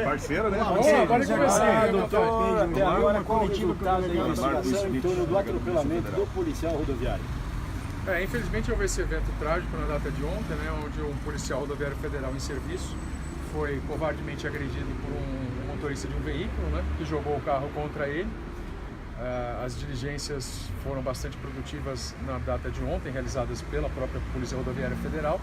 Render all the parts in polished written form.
Parceira, né? Agora que comecei, doutor, até agora qual o resultado da investigação em torno do atropelamento do policial rodoviário? Infelizmente houve esse evento trágico na data de ontem, né, onde um policial rodoviário federal em serviço foi covardemente agredido por um motorista de um veículo, né, que jogou o carro contra ele. As diligências foram bastante produtivas na data de ontem, realizadas pela própria Polícia Rodoviária Federal,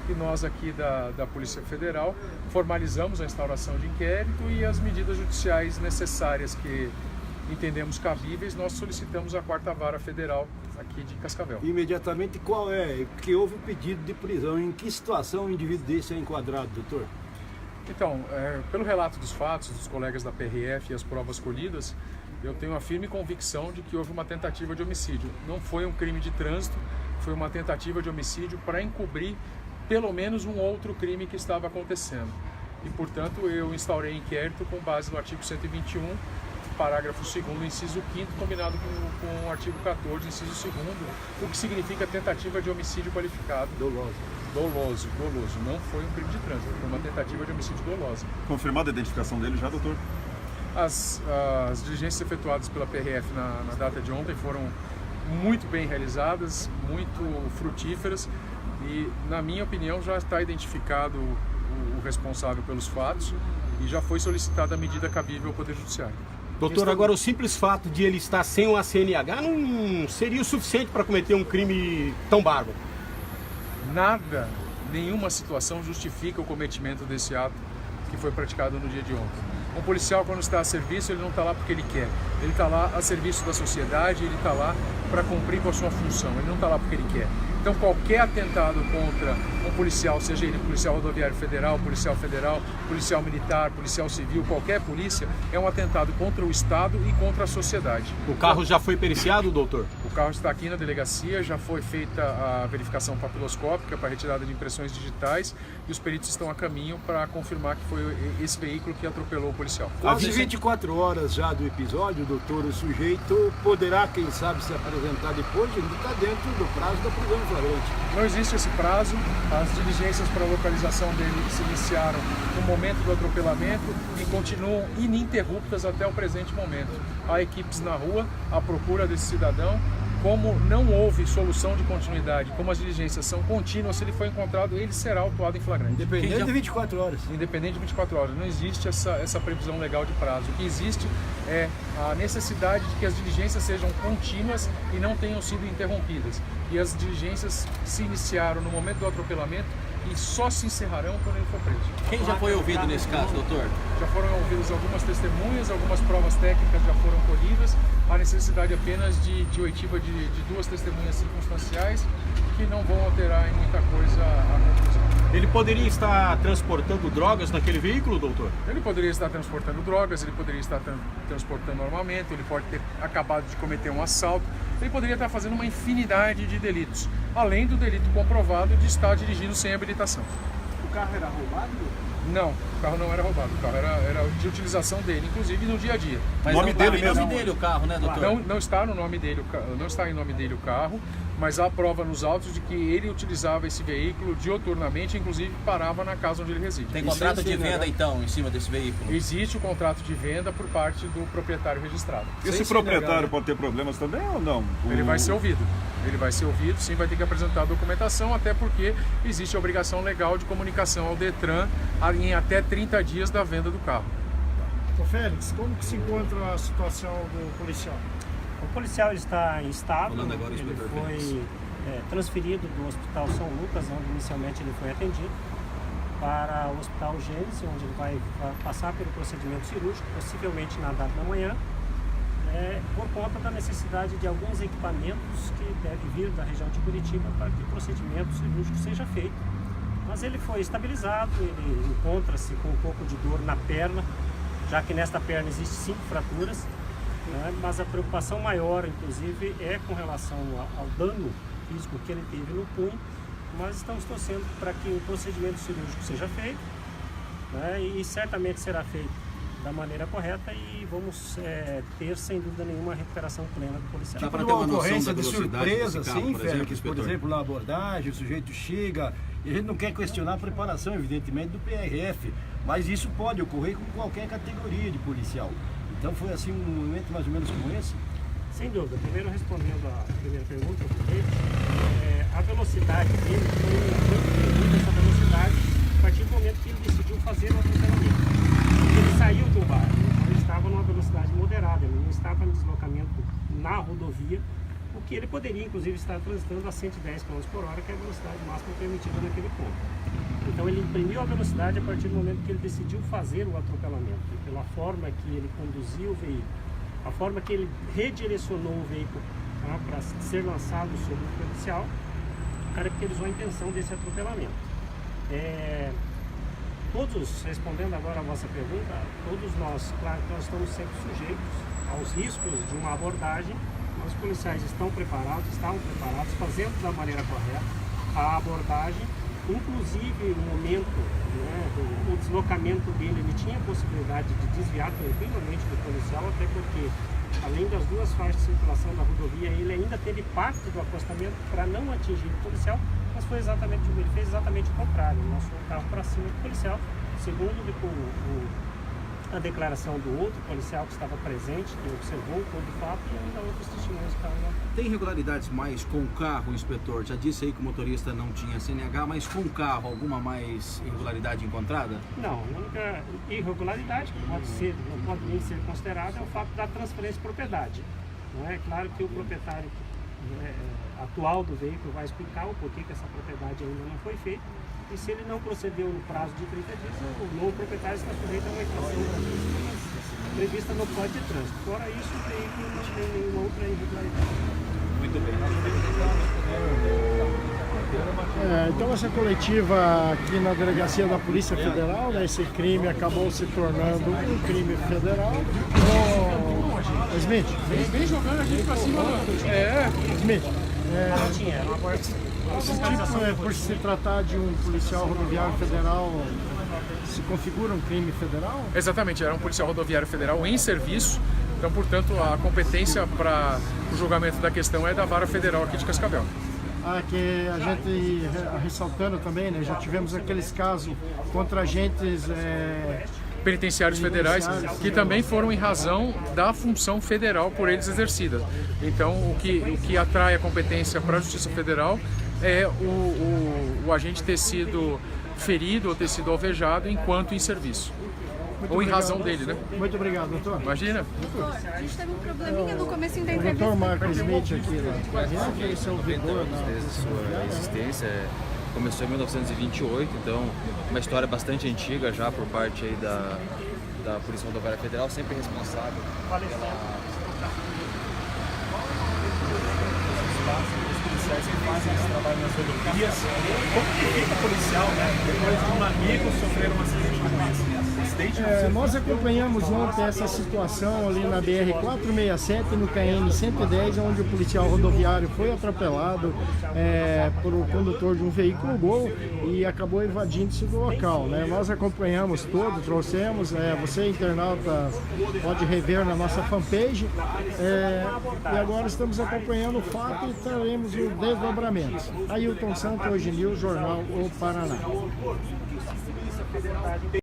e nós aqui da Polícia Federal formalizamos a instauração de inquérito e as medidas judiciais necessárias que entendemos cabíveis. Nós solicitamos a 4ª Vara Federal aqui de Cascavel. Imediatamente qual é? Porque houve um pedido de prisão. Em que situação o indivíduo desse é enquadrado, doutor? Então, pelo relato dos fatos, dos colegas da PRF e as provas colhidas, eu tenho a firme convicção de que houve uma tentativa de homicídio. Não foi um crime de trânsito, foi uma tentativa de homicídio para encobrir pelo menos um outro crime que estava acontecendo. E, portanto, eu instaurei inquérito com base no artigo 121, parágrafo 2º, inciso 5º, combinado com o artigo 14, inciso 2º, o que significa tentativa de homicídio qualificado. Doloso. Não foi um crime de trânsito, foi uma tentativa de homicídio doloso. Confirmada a identificação dele já, doutor? As diligências efetuadas pela PRF na data de ontem foram muito bem realizadas, muito frutíferas e, na minha opinião, já está identificado o responsável pelos fatos e já foi solicitada a medida cabível ao Poder Judiciário. Doutor, agora o simples fato de ele estar sem uma CNH não seria o suficiente para cometer um crime tão bárbaro? Nenhuma situação justifica o cometimento desse ato que foi praticado no dia de ontem. Um policial, quando está a serviço, ele não está lá porque ele quer. Ele está lá a serviço da sociedade, ele está lá para cumprir com a sua função. Ele não está lá porque ele quer. Então, qualquer atentado contra um policial, seja ele policial rodoviário federal, policial militar, policial civil, qualquer polícia, é um atentado contra o Estado e contra a sociedade. O carro já foi periciado, doutor? O carro está aqui na delegacia, já foi feita a verificação papiloscópica para retirada de impressões digitais e os peritos estão a caminho para confirmar que foi esse veículo que atropelou o policial. Quase 24 horas já do episódio, doutor, o sujeito poderá, quem sabe, se apresentar depois, ele está dentro do prazo da prisão flagrante. Não existe esse prazo, as diligências para a localização dele se iniciaram no momento do atropelamento e continuam ininterruptas até o presente momento. Há equipes na rua à procura desse cidadão. Como não houve solução de continuidade, como as diligências são contínuas, se ele for encontrado, ele será autuado em flagrante. Independente de 24 horas. Independente de 24 horas. Não existe essa previsão legal de prazo. O que existe é a necessidade de que as diligências sejam contínuas e não tenham sido interrompidas. E as diligências se iniciaram no momento do atropelamento e só se encerrarão quando ele for preso. Quem já foi ouvido nesse caso, doutor? Já foram ouvidas algumas testemunhas, algumas provas técnicas já foram colhidas. Há necessidade apenas de oitiva de 2 testemunhas circunstanciais que não vão alterar em muita coisa a conclusão. Ele poderia estar transportando drogas naquele veículo, doutor? Ele poderia estar transportando drogas, ele poderia estar transportando armamento, ele pode ter acabado de cometer um assalto, ele poderia estar fazendo uma infinidade de delitos, além do delito comprovado de estar dirigindo sem habilitação. O carro era roubado? Não, o carro não era roubado, o carro era de utilização dele, inclusive no dia a dia. Mas nome não dele está em nome mesmo? dele o carro, né, doutor? Não está no nome dele, não está em nome dele o carro, mas há prova nos autos de que ele utilizava esse veículo dioturnamente, inclusive parava na casa onde ele reside. Tem contrato de venda, então, em cima desse veículo? Existe o contrato de venda por parte do proprietário registrado. Esse proprietário pode ter problemas também ou não? Ele vai ser ouvido. Ele vai ser ouvido, sim, vai ter que apresentar a documentação, até porque existe a obrigação legal de comunicação ao Detran em até 30 dias da venda do carro. Ô Félix, como que se encontra a situação do policial? O policial está instável, Falando agora, ele inspetor foi Félix. transferido do Hospital São Lucas, onde inicialmente ele foi atendido, para o Hospital Gênesis, onde ele vai passar pelo procedimento cirúrgico, possivelmente na data da manhã, por conta da necessidade de alguns equipamentos que devem vir da região de Curitiba para que o procedimento cirúrgico seja feito. Mas ele foi estabilizado, ele encontra-se com um pouco de dor na perna, já que nesta perna existem 5 fraturas, mas a preocupação maior, inclusive, é com relação ao dano físico que ele teve no punho, mas estamos torcendo para que o procedimento cirúrgico seja feito, e certamente será feito da maneira correta e vamos ter, sem dúvida nenhuma, a recuperação plena do policial. Tipo uma ocorrência de surpresa, assim, Félix, por exemplo, na abordagem, o sujeito chega, e a gente não quer questionar a preparação, evidentemente, do PRF, Mas isso pode ocorrer com qualquer categoria de policial. Então foi assim um momento mais ou menos como esse? Sem dúvida. Primeiro, respondendo a primeira pergunta, a velocidade dele foi essa velocidade a partir do momento que ele decidiu fazer o atropelamento. Ele saiu do bar, ele estava numa velocidade moderada, ele não estava em deslocamento na rodovia, o que ele poderia inclusive estar transitando a 110 km por hora, que é a velocidade máxima permitida naquele ponto. Então ele imprimiu a velocidade a partir do momento que ele decidiu fazer o atropelamento, e pela forma que ele conduziu o veículo, a forma que ele redirecionou o veículo para ser lançado sobre o policial, caracterizou a intenção desse atropelamento. Respondendo agora a vossa pergunta, todos nós, claro que nós estamos sempre sujeitos aos riscos de uma abordagem. Os policiais estavam preparados, fazendo da maneira correta a abordagem, inclusive o momento, o deslocamento dele, ele tinha a possibilidade de desviar tranquilamente do policial, até porque, além das duas faixas de circulação da rodovia, ele ainda teve parte do acostamento para não atingir o policial, mas foi ele fez exatamente o contrário, ele lançou o carro para cima do policial, segundo a declaração do outro policial que estava presente, que observou todo o fato, e ainda outros testemunhos que estavam lá. Tem irregularidades mais com o carro, inspetor? Já disse aí que o motorista não tinha CNH, mas com o carro, alguma mais irregularidade encontrada? Não, a única irregularidade que não pode nem ser considerada é o fato da transferência de propriedade. Não é claro que o proprietário atual do veículo vai explicar o porquê que essa propriedade ainda não foi feita, e se ele não procedeu no prazo de 30 dias, o novo proprietário está sujeito a uma infração prevista no Código de Trânsito. Fora isso, o veículo não tem nenhuma outra irregularidade. Muito bem. Então essa coletiva aqui na delegacia da Polícia Federal, né, esse crime acabou se tornando um crime federal. Smith, Vem jogando a gente pra cima. Smith, Não tinha, era uma abordagem. esse tipo, por se tratar de um policial rodoviário federal, se configura um crime federal? Exatamente, era um policial rodoviário federal em serviço, então, portanto, a competência para o julgamento da questão é da Vara Federal aqui de Cascavel. Que a gente, ressaltando também, né, já tivemos aqueles casos contra agentes Penitenciários federais, que também foram em razão da função federal por eles exercida. Então, o que atrai a competência para a Justiça Federal é o agente ter sido ferido ou ter sido alvejado enquanto em serviço. Ou em razão dele, né? Muito obrigado, doutor. Imagina. Doutor, a gente teve um probleminha no comecinho da O entrevista. doutor Marco Smith aqui, né? Esse é o vigor Desde sua existência, começou em 1928, então uma história bastante antiga já por parte aí da Polícia Rodoviária Federal, sempre responsável os policiais que fazem esse trabalho nas rodovias. Como que fica o policial, né? Depois de um amigo sofrer um acidente como esse? Nós acompanhamos ontem essa situação ali na BR-467, no KM-110, onde o policial rodoviário foi atropelado por um condutor de um veículo Gol e acabou evadindo-se do local, né? Nós acompanhamos todo, trouxemos, você internauta pode rever na nossa fanpage, e agora estamos acompanhando o fato e traremos o desdobramento. Ailton Santos, Hoje News, Jornal O Paraná.